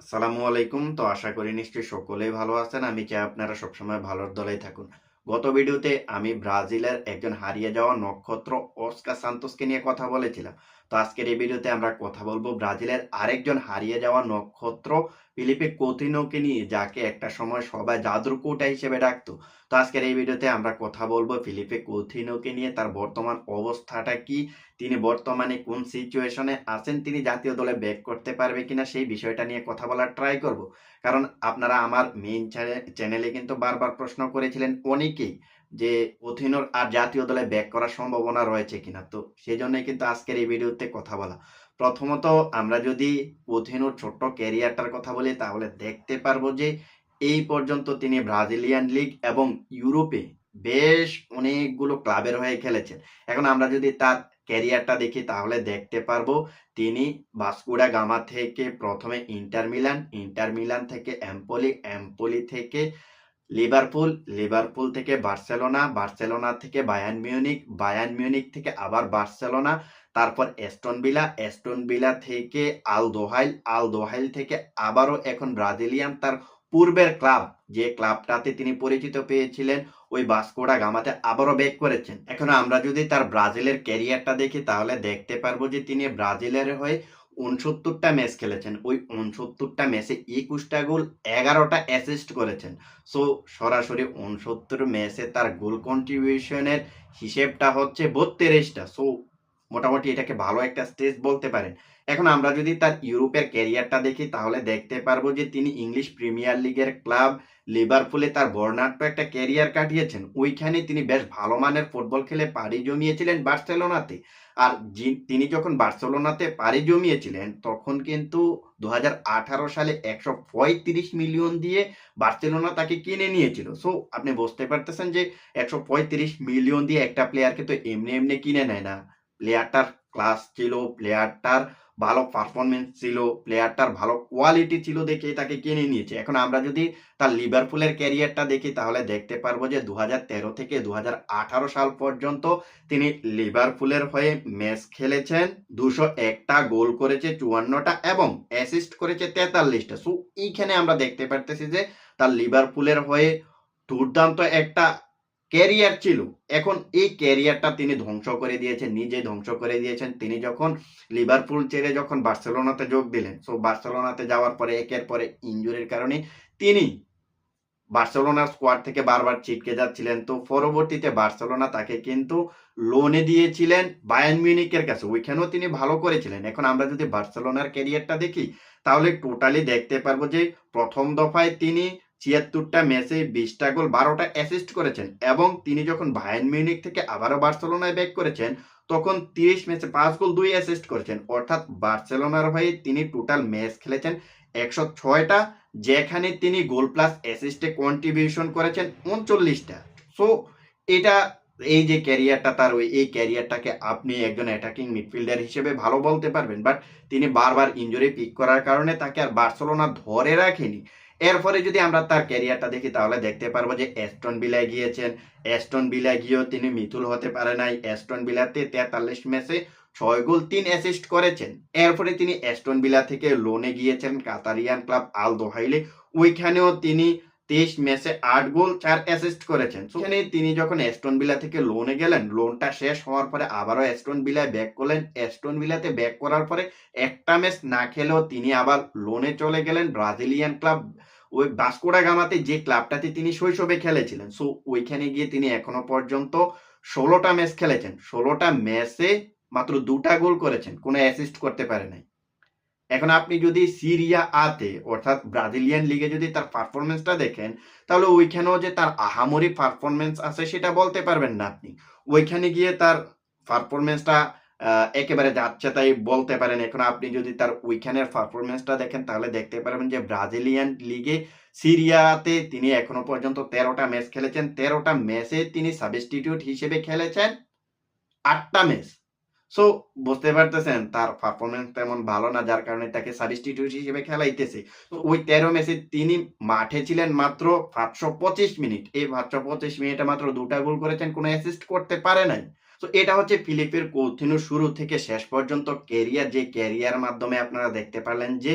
আসসালামু আলাইকুম। তো আশা করি নিশ্চয়ই সকলেই ভালো আছেন। আমি চাই আপনারা সবসময় ভালোর দলেই থাকুন। গত ভিডিওতে আমি ব্রাজিলের একজন হারিয়ে যাওয়া নক্ষত্র অস্কার সান্তোসকে নিয়ে কথা বলেছিলাম। তো আজকের এই ভিডিওতে আমরা কথা বলবো ব্রাজিলের আরেকজন হারিয়ে যাওয়া নক্ষত্র ফিলিপে কৌতিনোকে নিয়ে, যাকে একটা সময় সবাই জাদুর কৌটা হিসেবে ডাকতো। তো আজকের এই ভিডিওতে আমরা কথা বলবো ফিলিপে কৌতিনোকে নিয়ে, তার বর্তমান অবস্থাটা কি, তিনি বর্তমানে কোন সিচুয়েশনে আছেন, তিনি জাতীয় দলে ব্যাক করতে পারবে কিনা সেই বিষয়টা নিয়ে কথা বলার ট্রাই করব। কারণ আপনারা আমার মেইন চ্যানেলে কিন্তু বারবার প্রশ্ন করেছিলেন অনেকেই যে অথিনোর আর জাতীয় দলে ব্যাক করার সম্ভাবনা রয়েছে কিনা। তো সেই জন্যই কিন্তু আজকের এই ভিডিওতে কথা বলা। প্রথমত আমরা যদি অথিনোর ছোট্ট ক্যারিয়ারটার কথা বলি, তাহলে দেখতে পারবো যে এই পর্যন্ত তিনি ব্রাজিলিয়ান লিগ এবং ইউরোপে বেশ অনেকগুলো ক্লাবের হয়ে খেলেছেন। এখন আমরা যদি তার ক্যারিয়ারটা দেখি, তাহলে দেখতে পারবো তিনি বাস্কোডা গামা থেকে প্রথমে ইন্টার মিলান থেকে এম্পোলি, এম্পোলি থেকে লিভারপুল, লিভারপুল থেকে বার্সেলোনা, বার্সেলোনা থেকে বায়ার্ন মিউনিক, বায়ার্ন মিউনিক থেকে আবার বার্সেলোনা, তারপর এস্টন ভিলা, এস্টন ভিলা থেকে আল দোহাইল, আল দোহাইল থেকে আবারও এখন ব্রাজিলিয়ান তার পূর্বের ক্লাব, যে ক্লাবটাতে তিনি পরিচিত পেয়েছিলেন ওই বাস্কোডা গামাতে আবারও ব্যাক করেছেন। এখন আমরা যদি তার ব্রাজিলের ক্যারিয়ারটা দেখি, তাহলে দেখতে পারবো যে তিনি ব্রাজিলের হয়ে 69টা ম্যাচ খেলেছেন। ওই 69টা ম্যাচে 21টা গোল, 11টা অ্যাসিস্ট করেছেন। সো সরাসরি 69 ম্যাচে তার গোল কন্ট্রিবিউশনের হিসেবটা হচ্ছে 32টা। সো মোটামুটি এটাকে ভালো একটা স্টেজ বলতে পারেন। এখন আমরা যদি তার ইউরোপের ক্যারিয়ারটা দেখি, তাহলে দেখতে পারবো যে তিনি ইংলিশ প্রিমিয়ার লিগের ক্লাব লিভারপুলে তার বর্ণাঢ্য একটা ক্যারিয়ার কাটিয়েছেন। ওইখানে তিনি বেশ ভালো মানের ফুটবল খেলে পাড়ি জমিয়েছিলেন বার্সেলোনাতে। আর তিনি যখন বার্সেলোনাতে পাড়ি জমিয়েছিলেন, তখন কিন্তু 2018 সালে 135 মিলিয়ন দিয়ে বার্সেলোনা তাকে কিনে নিয়েছিল। সো আপনি বুঝতে পারতেছেন যে 135 মিলিয়ন দিয়ে একটা প্লেয়ারকে তো এমনি এমনি কিনে নেয় না। প্লেয়ারটার ক্লাস ছিল, প্লেয়ারটার ভালো পারফরমেন্স ছিল, প্লেয়ারটার ভালো কোয়ালিটি ছিল দেখে তাকে কিনে নিয়েছে। এখন আমরা যদি তার লিভারপুলের ক্যারিয়ারটা দেখি, তাহলে দেখতে পারবো যে 2013 থেকে 2018 সাল পর্যন্ত তিনি লিভারপুলের হয়ে ম্যাচ খেলেছেন, 201টা গোল করেছে, 54টা এবং অ্যাসিস্ট করেছে 43টা। সো এইখানে আমরা দেখতে পারতেছি যে তার লিভারপুলের হয়ে দুর্দান্ত একটা ক্যারিয়ার ছিল। এখন এই ক্যারিয়ারটা তিনি ধ্বংস করে দিয়েছেন, নিজে ধ্বংস করে দিয়েছেন। তিনি যখন লিভারপুল ছেড়ে যখন বার্সেলোনাতে যোগ দিলেন, সো বার্সেলোনাতে যাওয়ার পরে একের পরে ইনজুরির কারণে তিনি বার্সেলোনার স্কোয়াড থেকে বারবার ছিটকে যাচ্ছিলেন। তো পরবর্তীতে বার্সেলোনা তাকে কিন্তু লোনে দিয়েছিলেন বায়ার্ন মিউনিকের কাছে, ওইখানেও তিনি ভালো করেছিলেন। এখন আমরা যদি বার্সেলোনার ক্যারিয়ারটা দেখি, তাহলে টোটালি দেখতে পারবো যে প্রথম দফায় তিনি 76টা ম্যাচে 20টা গোল, 12টা অ্যাসিস্ট করেছেন এবং তিনি যখন বায়ার্ন মিউনিক থেকে আবারও বার্সেলোনায় ব্যাক করেছেন, তখন 30 ম্যাচে 5 গোল 2 অ্যাসিস্ট করেছেন। অর্থাৎ বার্সেলোনার হয়ে তিনি টোটাল ম্যাচ খেলেছেন 106টা, যেখানে তিনি গোল প্লাস অ্যাসিস্টে কন্ট্রিবিউশন করেছেন 39টা। সো এটা, এই যে ক্যারিয়ারটা তার, এই ক্যারিয়ারটাকে আপনি একজন অ্যাটাকিং মিডফিল্ডার হিসেবে ভালো বলতে পারবেন, বাট তিনি বারবার ইনজুরি পিক করার কারণে তাকে আর বার্সেলোনা ধরে রাখেনি। এরপরে যদি আমরা তার ক্যারিয়ারটা দেখি, তাহলে দেখতে পারবো যে অ্যাস্টন ভিলায় গিয়েছেন, অ্যাস্টন ভিলায় গিয়েও তিনি মিতুল হতে পারে নাই। অ্যাস্টন ভিলাতে 43 ম্যাচে 6 গোল 3 অ্যাসিস্ট করেছেন। এরপরে তিনি অ্যাস্টন ভিলা থেকে লোনে গিয়েছেন কাতারিয়ান ক্লাব আল দোহাইলে, ওইখানেও তিনি 23 ম্যাচে 8 গোল 4 অ্যাসিস্ট করেছেন। সেখানে তিনি যখন অ্যাস্টন ভিলা থেকে লোনে গেলেন, লোনটা শেষ হওয়ার পরে আবারও অ্যাস্টন ভিলায় ব্যাক করলেন। অ্যাস্টন ভিলাতে ব্যাক করার পরে একটা ম্যাচ না খেলেও তিনি আবার লোনে চলে গেলেন ব্রাজিলিয়ান ক্লাব ওই বাস্কোডা গামাতে, যে ক্লাবটাতে তিনি শৈশবে খেলেছিলেন। সো ওইখানে গিয়ে তিনি এখনো পর্যন্ত 16টা ম্যাচ খেলেছেন, 16টা ম্যাচে মাত্র 2টা গোল করেছেন, কোনো অ্যাসিস্ট করতে পারে নাই। এখন আপনি যদি সিরিয়া আতে অর্থাৎ ব্রাজিলিয়ান লিগে যদি তার পারফরমেন্সটা দেখেন, তাহলে ওইখানেও যে তার আহামরি পারফরমেন্স আছে সেটা বলতে পারবেন না আপনি। ওইখানে গিয়ে তার পারফরমেন্সটা একেবারে যাচ্ছে তাই বলতে পারেন। এখন আপনি যদি তার ওইখানের পারফরমেন্সটা দেখেন, তাহলে দেখতে পারবেন যে ব্রাজিলিয়ান লিগে সিরিয়াতে তিনি এখনো পর্যন্ত 13টা ম্যাচ খেলেছেন, 13টা ম্যাচে তিনি সাবস্টিটিউট হিসেবে খেলেছেন 8টা ম্যাচ। সো বুঝতে পারতেছেন তার পারফরমেন্স তেমন ভালো না, যার কারণে তাকে সাবস্টিটিউট হিসেবে খেলাইতেছে। তো ওই 13 ম্যাচে তিনি মাঠে ছিলেন মাত্র 525 মিনিট। এই 525 মিনিটে মাত্র 2টা গোল করেছেন, কোনো অ্যাসিস্ট করতে পারে নাই। তো এটা হচ্ছে ফিলিপের কৌতিনো শুরু থেকে শেষ পর্যন্ত ক্যারিয়ার, যে ক্যারিয়ার মাধ্যমে আপনারা দেখতে পারলেন যে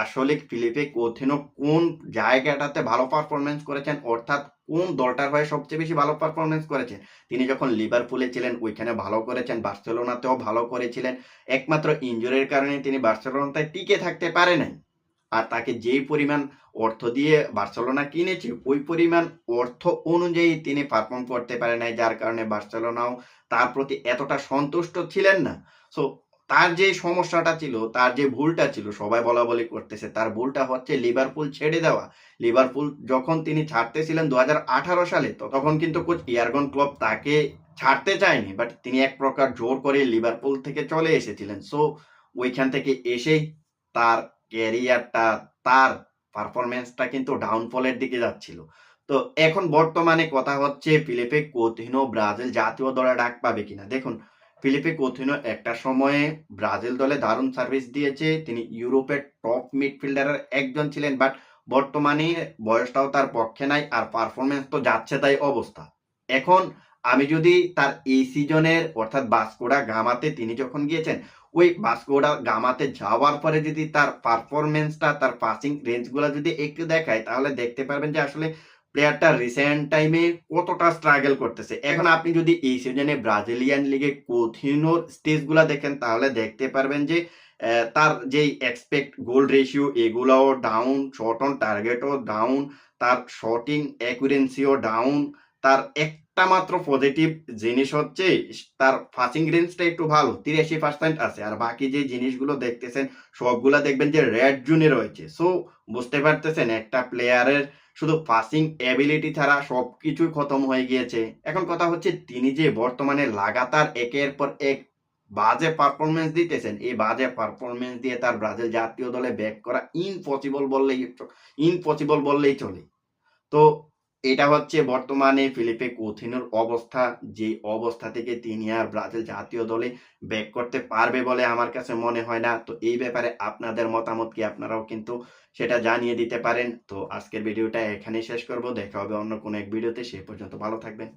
আসলে ফিলিপে কৌতিনো কোন জায়গাটাতে ভালো পারফরমেন্স করেছেন, অর্থাৎ কোন দলটার হয়ে সবচেয়ে বেশি ভালো পারফরমেন্স করেছেন। তিনি যখন লিভারপুলে ছিলেন ওইখানে ভালো করেছেন, বার্সেলোনাতেও ভালো করেছিলেন। একমাত্র ইনজুরির কারণে তিনি বার্সেলোনাতে টিকে থাকতে পারে নাই। আর তাকে যেই পরিমাণ অর্থ দিয়ে বার্সেলোনা কিনেছে ওই পরিমাণ অর্থ অনুযায়ী তিনি পারফর্ম করতে পারে নাই, যার কারণে বার্সেলোনাও তার প্রতি এতটা সন্তুষ্ট ছিলেন না। সো তার যে সমস্যাটা ছিল, তার যে ভুলটা ছিল, সবাই বলা বলি করতেছে তার ভুলটা হচ্ছে লিভারপুল ছেড়ে দেওয়া। লিভারপুল যখন তিনি ছাড়তেছিলেন 2018 সালে, তো তখন কিন্তু কোচ ইয়ার্গন ক্লপ তাকে ছাড়তে চায়নি, বাট তিনি এক প্রকার জোর করে লিভারপুল থেকে চলে এসেছিলেন। সো ওইখান থেকে এসেই তার ক্যারিয়ারটা, তার পারফরমেন্সটা কিন্তু ডাউনফলের দিকে যাচ্ছিল। তো এখন বর্তমানে কথা হচ্ছে ফিলিপে কৌতিনো ব্রাজিল জাতীয় দলে ডাক পাবে কিনা। দেখুন, ফিলিপে কৌতিনো একটা সময়ে ব্রাজিল দলে দারুণ সার্ভিস দিয়েছে, তিনি ইউরোপের টপ মিডফিল্ডারের একজন ছিলেন, বাট বর্তমানে বয়সটাও তার পক্ষে নাই, আর পারফরমেন্স তো যাচ্ছে তাই অবস্থা। এখন আমি যদি তার এই সিজনের অর্থাৎ ভাস্কো ডা গামাতে তিনি যখন গিয়েছেন, ওই ভাস্কো ডা গামাতে যাওয়ার পরে যদি তার পারফরমেন্সটা, তার পাসিং রেঞ্জগুলো যদি একটু দেখায়, তাহলে দেখতে পারবেন যে আসলে প্লেয়ারটা রিসেন্ট টাইমে কতটা স্ট্রাগল করতেছে। এখন আপনি যদি এই সিজনে ব্রাজিলিয়ান লিগে কৌতিনোর স্টেজগুলা দেখেন, তাহলে দেখতে পারবেন যে তার যেই এক্সপেক্ট গোল রেশিও এগুলাও ডাউন, শট অন টার্গেটও ডাউন, তার শটিং অ্যাকুরেন্সিও ডাউন। তার একটা মাত্র পজিটিভ জিনিস হচ্ছে তার পাসিং রেঞ্জটা একটু ভালো, 83% আছে, আর বাকি যে জিনিসগুলো দেখতেছেন সবগুলা দেখবেন যে রেড জোনে রয়েছে। সো বুঝতে পারতেছেন একটা প্লেয়ারের শুধু পাসিং এবিলিটি ছাড়া সবকিছুই খতম হয়ে গিয়েছে। এখন কথা হচ্ছে তিনি যে বর্তমানে লাগাতার একের পর এক বাজে পারফরমেন্স দিতেছেন, এই বাজে পারফরমেন্স দিয়ে তার ব্রাজিল জাতীয় দলে ব্যাক করা ইম্পসিবল বললেই চলে। তো এটা হচ্ছে বর্তমানে ফিলিপে কৌতিনোর অবস্থা, যে অবস্থা থেকে তিনি আর ব্রাজিল জাতীয় দলে ব্যাক করতে পারবে বলে আমার কাছে মনে হয় না। তো এই ব্যাপারে আপনাদের মতামত কি, আপনারাও কিন্তু সেটা জানিয়ে দিতে পারেন। তো আজকের ভিডিওটা এখানেই শেষ করব, দেখা হবে অন্য কোনো এক ভিডিওতে, সেই পর্যন্ত ভালো থাকবেন।